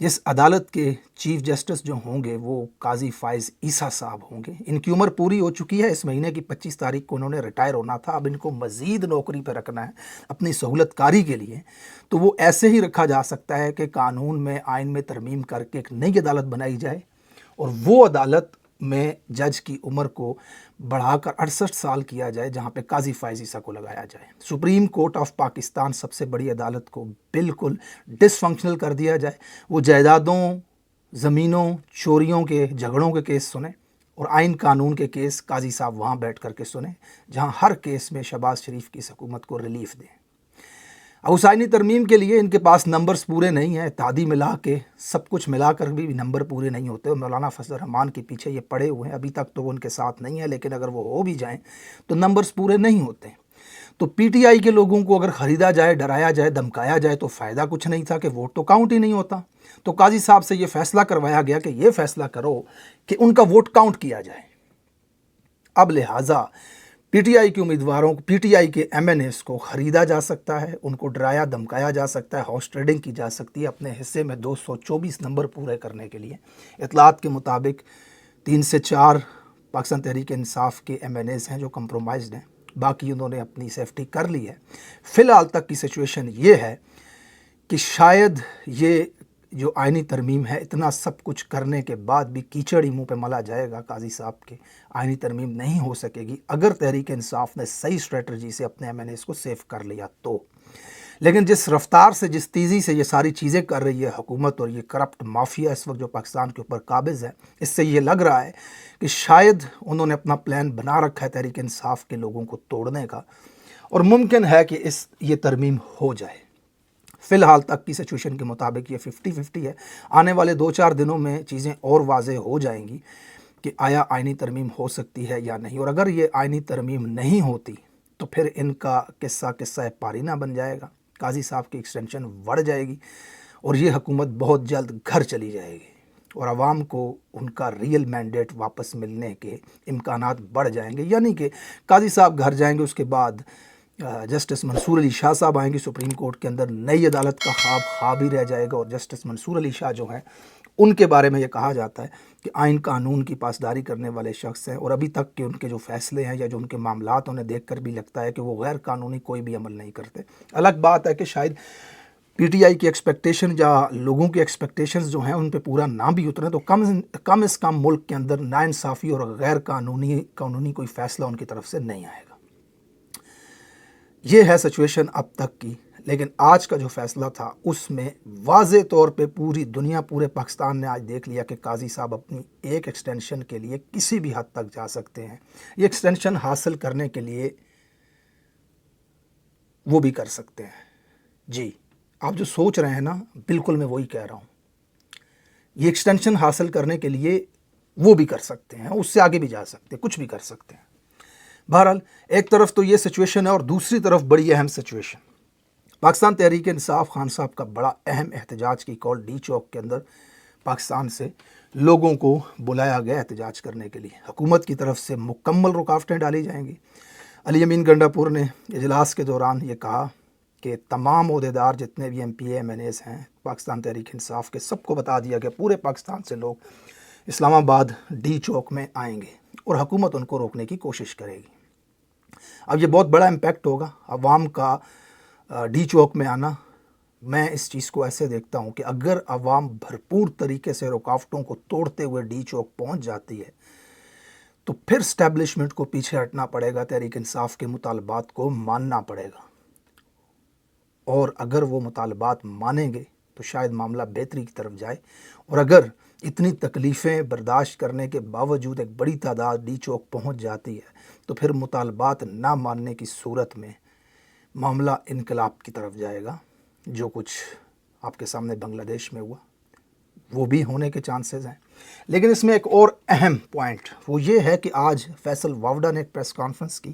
جس عدالت کے چیف جسٹس جو ہوں گے وہ قاضی فائز عیسیٰ صاحب ہوں گے. ان کی عمر پوری ہو چکی ہے. اس مہینے کی 25 تاریخ کو انہوں نے ریٹائر ہونا تھا. اب ان کو مزید نوکری پہ رکھنا ہے اپنی سہولت کاری کے لیے. تو وہ ایسے ہی رکھا جا سکتا ہے کہ قانون میں، آئین میں ترمیم کر کے ایک نئی عدالت بنائی جائے اور وہ عدالت میں جج کی عمر کو بڑھا کر 68 سال کیا جائے، جہاں پہ قاضی فائز عیسیٰ کو لگایا جائے. سپریم کورٹ آف پاکستان سب سے بڑی عدالت کو بالکل ڈس فنکشنل کر دیا جائے. وہ جائیدادوں، زمینوں، چوریوں کے، جھگڑوں کے کیس سنیں اور آئین قانون کے کیس قاضی صاحب وہاں بیٹھ کر کے سنیں، جہاں ہر کیس میں شہباز شریف کی حکومت کو ریلیف دیں. اب اس آئینی ترمیم کے لیے ان کے پاس نمبرز پورے نہیں ہیں. اتحادی ملا کے سب کچھ ملا کر بھی نمبر پورے نہیں ہوتے. اور مولانا فضل الرحمان کے پیچھے یہ پڑے ہوئے ہیں. ابھی تک تو وہ ان کے ساتھ نہیں ہے، لیکن اگر وہ ہو بھی جائیں تو نمبرز پورے نہیں ہوتے. تو پی ٹی آئی کے لوگوں کو اگر خریدا جائے، ڈرایا جائے، دھمکایا جائے تو فائدہ کچھ نہیں تھا کہ ووٹ تو کاؤنٹ ہی نہیں ہوتا. تو قاضی صاحب سے یہ فیصلہ کروایا گیا کہ یہ فیصلہ کرو کہ ان کا ووٹ کاؤنٹ کیا جائے. اب لہٰذا پی ٹی آئی کے امیدواروں کو، پی ٹی آئی کے ایم این ایس کو خریدا جا سکتا ہے، ان کو ڈرایا دھمکایا جا سکتا ہے، ہاؤس ٹریڈنگ کی جا سکتی ہے اپنے حصے میں 224 نمبر پورے کرنے کے لیے. اطلاعات کے مطابق 3 سے 4 پاکستان تحریک انصاف کے ایم این ایز ہیں جو کمپرومائزڈ ہیں. باقی انہوں نے اپنی سیفٹی کر لی ہے. فی الحال تک کی سچویشن یہ ہے کہ شاید یہ جو آئینی ترمیم ہے، اتنا سب کچھ کرنے کے بعد بھی کیچڑ ہی منہ پہ ملا جائے گا قاضی صاحب کے. آئینی ترمیم نہیں ہو سکے گی اگر تحریک انصاف نے صحیح اسٹریٹجی سے اپنے ایم این ایس کو سیف کر لیا تو. لیکن جس رفتار سے، جس تیزی سے یہ ساری چیزیں کر رہی ہے حکومت اور یہ کرپٹ مافیا اس وقت جو پاکستان کے اوپر قابض ہے، اس سے یہ لگ رہا ہے کہ شاید انہوں نے اپنا پلان بنا رکھا ہے تحریک انصاف کے لوگوں کو توڑنے کا، اور ممکن ہے کہ یہ ترمیم ہو جائے. فی الحال تک کی سچویشن کے مطابق یہ 50-50 ہے. آنے والے 2-4 دنوں میں چیزیں اور واضح ہو جائیں گی کہ آیا آئینی ترمیم ہو سکتی ہے یا نہیں. اور اگر یہ آئینی ترمیم نہیں ہوتی تو پھر ان کا قصہ پارینہ بن جائے گا. قاضی صاحب کی ایکسٹینشن بڑھ جائے گی اور یہ حکومت بہت جلد گھر چلی جائے گی اور عوام کو ان کا ریئل مینڈیٹ واپس ملنے کے امکانات بڑھ جائیں گے. یعنی کہ قاضی صاحب گھر جائیں گے، اس کے بعد جسٹس منصور علی شاہ صاحب آئیں گے سپریم کورٹ کے اندر. نئی عدالت کا خواب ہی رہ جائے گا. اور جسٹس منصور علی شاہ جو ہیں ان کے بارے میں یہ کہا جاتا ہے کہ آئین قانون کی پاسداری کرنے والے شخص ہیں، اور ابھی تک کے ان کے جو فیصلے ہیں یا جو ان کے معاملات انہیں دیکھ کر بھی لگتا ہے کہ وہ غیر قانونی کوئی بھی عمل نہیں کرتے. الگ بات ہے کہ شاید پی ٹی آئی کی ایکسپیکٹیشن یا لوگوں کی ایکسپیکٹیشنز جو ہیں ان پہ پورا نہ بھی اتریں تو کم از کم ملک کے اندر ناانصافی اور غیر قانونی کوئی فیصلہ ان کی طرف سے نہیں آئے گا. یہ ہے سچویشن اب تک کی. لیکن آج کا جو فیصلہ تھا اس میں واضح طور پہ پوری دنیا، پورے پاکستان نے آج دیکھ لیا کہ قاضی صاحب اپنی ایک ایکسٹینشن کے لیے کسی بھی حد تک جا سکتے ہیں. یہ ایکسٹینشن حاصل کرنے کے لیے وہ بھی کر سکتے ہیں. جی آپ جو سوچ رہے ہیں نا، بالکل میں وہی کہہ رہا ہوں. یہ ایکسٹینشن حاصل کرنے کے لیے وہ بھی کر سکتے ہیں، اس سے آگے بھی جا سکتے ہیں، کچھ بھی کر سکتے ہیں. بہرحال ایک طرف تو یہ سچویشن ہے اور دوسری طرف بڑی اہم سچویشن پاکستان تحریک انصاف خان صاحب کا بڑا اہم احتجاج کی کال ڈی چوک کے اندر پاکستان سے لوگوں کو بلایا گیا احتجاج کرنے کے لیے. حکومت کی طرف سے مکمل رکاوٹیں ڈالی جائیں گی. علی امین گنڈا پور نے اجلاس کے دوران یہ کہا کہ تمام عہدیدار جتنے بھی M P A M N As ہیں پاکستان تحریک انصاف کے، سب کو بتا دیا کہ پورے پاکستان سے لوگ اسلام آباد ڈی چوک میں آئیں گے اور حکومت ان کو روکنے کی کوشش کرے گی. اب یہ بہت بڑا امپیکٹ ہوگا عوام کا ڈی چوک میں آنا. میں اس چیز کو ایسے دیکھتا ہوں کہ اگر عوام بھرپور طریقے سے رکاوٹوں کو توڑتے ہوئے ڈی چوک پہنچ جاتی ہے تو پھر اسٹیبلشمنٹ کو پیچھے ہٹنا پڑے گا، تحریک انصاف کے مطالبات کو ماننا پڑے گا. اور اگر وہ مطالبات مانیں گے تو شاید معاملہ بہتری کی طرف جائے. اور اگر اتنی تکلیفیں برداشت کرنے کے باوجود ایک بڑی تعداد ڈی چوک پہنچ جاتی ہے تو پھر مطالبات نہ ماننے کی صورت میں معاملہ انقلاب کی طرف جائے گا. جو کچھ آپ کے سامنے بنگلہ دیش میں ہوا وہ بھی ہونے کے چانسز ہیں. لیکن اس میں ایک اور اہم پوائنٹ وہ یہ ہے کہ آج فیصل واوڈا نے ایک پریس کانفرنس کی.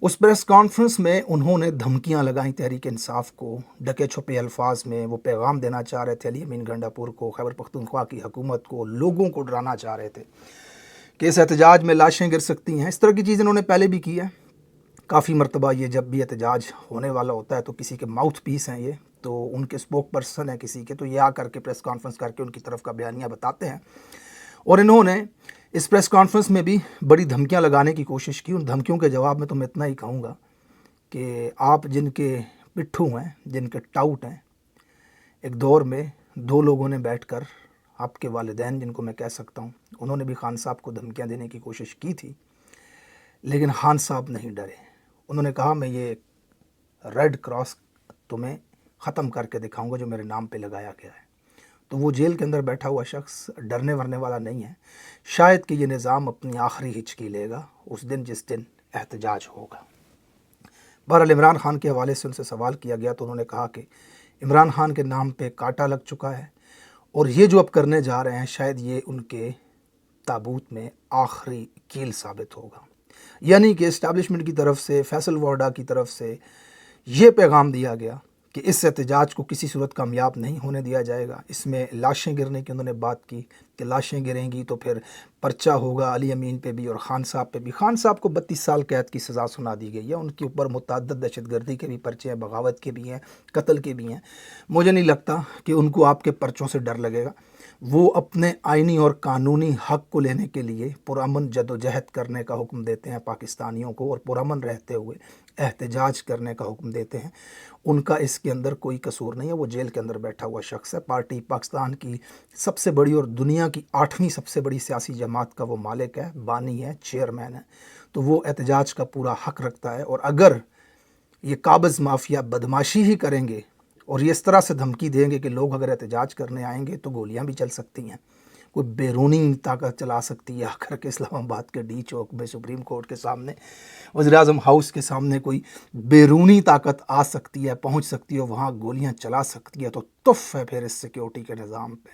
اس پریس کانفرنس میں انہوں نے دھمکیاں لگائیں تحریک انصاف کو. ڈھکے چھپے الفاظ میں وہ پیغام دینا چاہ رہے تھے علی امین گنڈا پور کو، خیبر پختونخوا کی حکومت کو، لوگوں کو ڈرانا چاہ رہے تھے کہ اس احتجاج میں لاشیں گر سکتی ہیں. اس طرح کی چیز انہوں نے پہلے بھی کی ہے کافی مرتبہ. یہ جب بھی احتجاج ہونے والا ہوتا ہے تو کسی کے ماؤتھ پیس ہیں یہ، تو ان کے اسپوک پرسن ہیں کسی کے، تو یہ آ کر کے پریس کانفرنس کر کے ان کی طرف کا بیانیہ بتاتے ہیں، اور انہوں نے اس پریس کانفرنس میں بھی بڑی دھمکیاں لگانے کی کوشش کی۔ ان دھمکیوں کے جواب میں تو میں اتنا ہی کہوں گا کہ آپ جن کے پٹھو ہیں، جن کے ٹاؤٹ ہیں، ایک دور میں 2 لوگوں نے بیٹھ کر، آپ کے والدین جن کو میں کہہ سکتا ہوں، انہوں نے بھی خان صاحب کو دھمکیاں دینے کی کوشش کی تھی، لیکن خان صاحب نہیں ڈرے۔ انہوں نے کہا میں یہ ریڈ کراس تمہیں ختم کر کے دکھاؤں گا جو میرے نام پہ لگایا گیا ہے۔ تو وہ جیل کے اندر بیٹھا ہوا شخص ڈرنے ورنے والا نہیں ہے۔ شاید کہ یہ نظام اپنی آخری ہچکی لے گا اس دن جس دن احتجاج ہوگا۔ بہرحال عمران خان کے حوالے سے ان سے سوال کیا گیا تو انہوں نے کہا کہ عمران خان کے نام پہ کانٹا لگ چکا ہے، اور یہ جو اب کرنے جا رہے ہیں شاید یہ ان کے تابوت میں آخری کیل ثابت ہوگا۔ یعنی کہ اسٹیبلشمنٹ کی طرف سے، فیصل وارڈا کی طرف سے یہ پیغام دیا گیا کہ اس احتجاج کو کسی صورت کامیاب نہیں ہونے دیا جائے گا۔ اس میں لاشیں گرنے کی انہوں نے بات کی کہ لاشیں گریں گی تو پھر پرچہ ہوگا علی امین پہ بھی اور خان صاحب پہ بھی۔ خان صاحب کو 32 سال قید کی سزا سنا دی گئی ہے، ان کے اوپر متعدد دہشت گردی کے بھی پرچے ہیں، بغاوت کے بھی ہیں، قتل کے بھی ہیں۔ مجھے نہیں لگتا کہ ان کو آپ کے پرچوں سے ڈر لگے گا۔ وہ اپنے آئینی اور قانونی حق کو لینے کے لیے پرامن جدوجہد کرنے کا حکم دیتے ہیں پاکستانیوں کو، اور پرامن رہتے ہوئے احتجاج کرنے کا حکم دیتے ہیں۔ ان کا اس کے اندر کوئی قصور نہیں ہے۔ وہ جیل کے اندر بیٹھا ہوا شخص ہے، پارٹی پاکستان کی سب سے بڑی اور دنیا کی 8ویں سب سے بڑی سیاسی جماعت کا وہ مالک ہے، بانی ہے، چیئرمین ہے، تو وہ احتجاج کا پورا حق رکھتا ہے۔ اور اگر یہ قابض مافیا بدماشی ہی کریں گے اور یہ اس طرح سے دھمکی دیں گے کہ لوگ اگر احتجاج کرنے آئیں گے تو گولیاں بھی چل سکتی ہیں، کوئی بیرونی طاقت چلا سکتی ہے آ کر کے اسلام آباد کے ڈی چوک میں، سپریم کورٹ کے سامنے، وزیراعظم ہاؤس کے سامنے کوئی بیرونی طاقت آ سکتی ہے، پہنچ سکتی ہے، وہاں گولیاں چلا سکتی ہے۔ تو تف ہے پھر اس سیکیورٹی کے نظام پہ،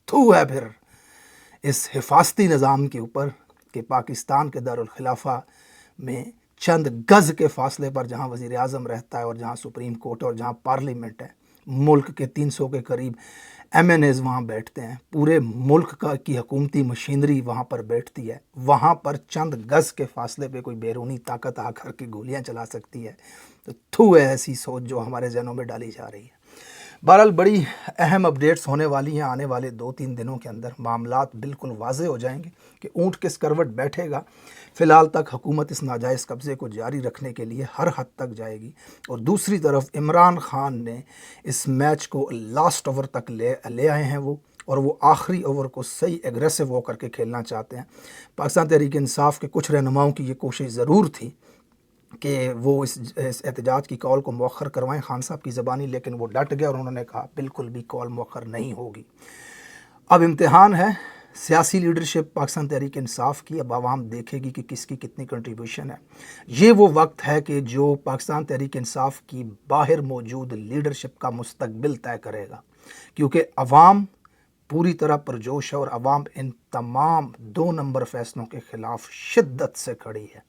تھو ہے پھر اس حفاظتی نظام کے اوپر کہ پاکستان کے دارالخلافہ میں چند گز کے فاصلے پر جہاں وزیر اعظم رہتا ہے اور جہاں سپریم کورٹ اور جہاں پارلیمنٹ ہے، ملک کے 300 کے قریب ایم این ایز وہاں بیٹھتے ہیں، پورے ملک کی حکومتی مشینری وہاں پر بیٹھتی ہے، وہاں پر چند گز کے فاصلے پہ کوئی بیرونی طاقت آ کر کے گولیاں چلا سکتی ہے، تو تھو ہے ایسی سوچ جو ہمارے ذہنوں میں ڈالی جا رہی ہے۔ بہرحال بڑی اہم اپڈیٹس ہونے والی ہیں آنے والے 2-3 دنوں کے اندر، معاملات بالکل واضح ہو جائیں گے کہ اونٹ کس کروٹ بیٹھے گا۔ فی الحال تک حکومت اس ناجائز قبضے کو جاری رکھنے کے لیے ہر حد تک جائے گی، اور دوسری طرف عمران خان نے اس میچ کو لاسٹ اوور تک لے آئے ہیں اور وہ آخری اوور کو صحیح ایگریسو ہو کر کے کھیلنا چاہتے ہیں۔ پاکستان تحریک انصاف کے کچھ رہنماؤں کی یہ کوشش ضرور تھی کہ وہ اس احتجاج کی کال کو مؤخر کروائیں خان صاحب کی زبانی، لیکن وہ ڈٹ گئے اور انہوں نے کہا بالکل بھی کال مؤخر نہیں ہوگی۔ اب امتحان ہے سیاسی لیڈرشپ پاکستان تحریک انصاف کی، اب عوام دیکھے گی کہ کس کی کتنی کنٹریبیوشن ہے۔ یہ وہ وقت ہے کہ جو پاکستان تحریک انصاف کی باہر موجود لیڈرشپ کا مستقبل طے کرے گا، کیونکہ عوام پوری طرح پرجوش ہے اور عوام ان تمام 2 نمبر فیصلوں کے خلاف شدت سے کھڑی ہے۔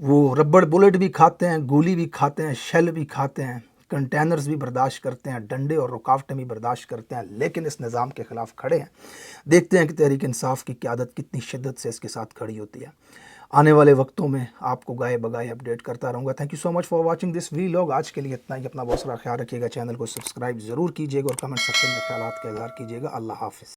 وہ ربڑ بلٹ بھی کھاتے ہیں، گولی بھی کھاتے ہیں، شیل بھی کھاتے ہیں، کنٹینرز بھی برداشت کرتے ہیں، ڈنڈے اور رکاوٹیں بھی برداشت کرتے ہیں، لیکن اس نظام کے خلاف کھڑے ہیں۔ دیکھتے ہیں کہ تحریک انصاف کی قیادت کتنی شدت سے اس کے ساتھ کھڑی ہوتی ہے۔ آنے والے وقتوں میں آپ کو گائے بگائے اپڈیٹ کرتا رہوں گا۔ Thank you so much for watching this vlog. آج کے لیے اتنا ہی، اپنا بہت سارا خیال رکھیے گا، چینل کو سبسکرائب ضرور کیجیے گا اور کمنٹ سیکشن میں خیالات کا اظہار کیجیے گا۔ اللہ حافظ۔